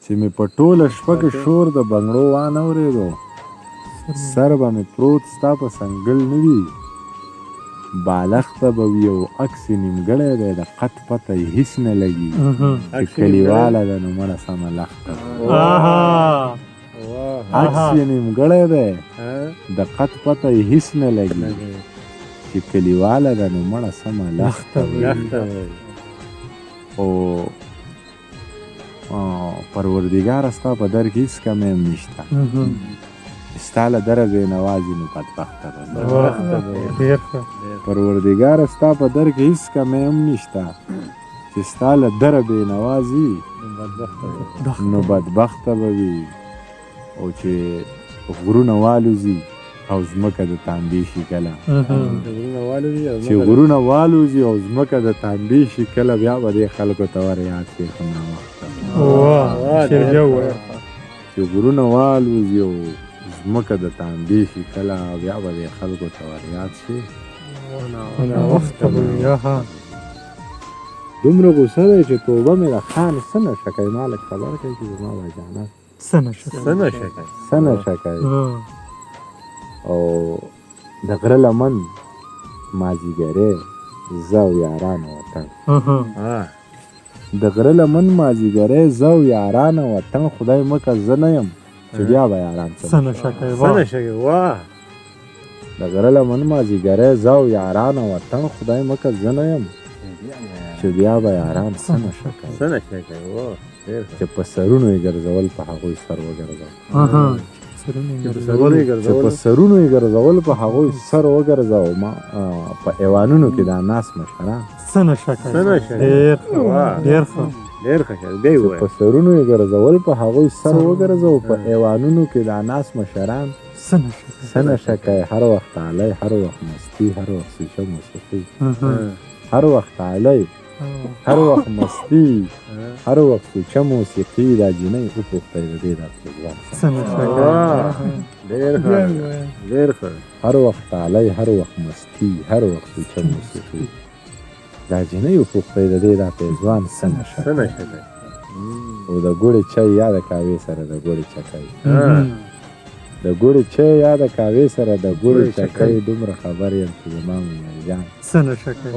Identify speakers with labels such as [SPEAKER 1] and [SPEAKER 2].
[SPEAKER 1] چې مې په ټوله شپه کې شور د بنګړو وانه اورېدو سر به مې پروت ستا په سنګل نه وي بالښته به وي او عکس یې نیمګړی دی د قط پته یې هېڅ نه لګي چې کلیواله ده نو مړه سمه لښته عکس یې نیمګړی دی د قط پته یې هېڅ نه لګي چې کلیواله ده نو مړه سمه لښته او پروردګاره ستا په در کې هېڅ کمی هم نشته ستا له دره بېنوازي نو بدبخته به پروردګاره ستا په در کې هېڅ کمی هم نشته چې ستا له دره بېنوازي نو بدبخته به وي او چې غرونه والوځي او ځمکه د تانبې شي کله چې غرونه والوځي او ځمکه د تانبې شي کله بیا به دې خلکو ته ور یاد شي خو ناوخته چې غرونه والوځي او ځمکه د تانبې شي کله بیا به دې خلکو ته ور یاد شي دومره غوسه دی چې توبه مې د خان څه نشه کوي ما لږ خبر کوي چې زما بچانه څه نشه کوي او د غره لمن مازیګری زه او یارانه وطن د غره لمن مازیګری زه او یارانه وطن خدای مکه زه نه یم چې بیا به یاران څه نشه کوي د غره لمن مازیګری زه او یارانه وطن خدای مکه زه نه یم چې بیا به یاران څه نشه کوي چې په سرونو یې ګرځول په هغوی سر وګرځول چې په سرونو یې ګرځول په هغوی سر وګرځو ما په ایوانونو کې دا ناس مشران
[SPEAKER 2] څه نشه کوي ډېر ښه
[SPEAKER 1] په سرونو یې ګرځول په هغوی سر وګرځو په ایوانونو کې دا ناس مشران څه نشه کوي هر وخت علی هر وخت مستی هر وخت سوچه موسیقي هر وخت علی هر وخت مستی هر وخت سوچه موسیقي دا جینۍ وپوښتئ د دې دا پروګرام ډېر ښه هر وخت علی هر وخت مستی هر وخت سوچه موسیقي دا جینۍ وپوښتئ د دې دا پیزوان څه نشه او د ګوړې چای یا د کاوې سره د ګوړې چکۍ د ګوړې چای یا د کاوې سره د ګوړې چکۍ دومره خبر یم چې زما مومل جان
[SPEAKER 2] څه نشه کوي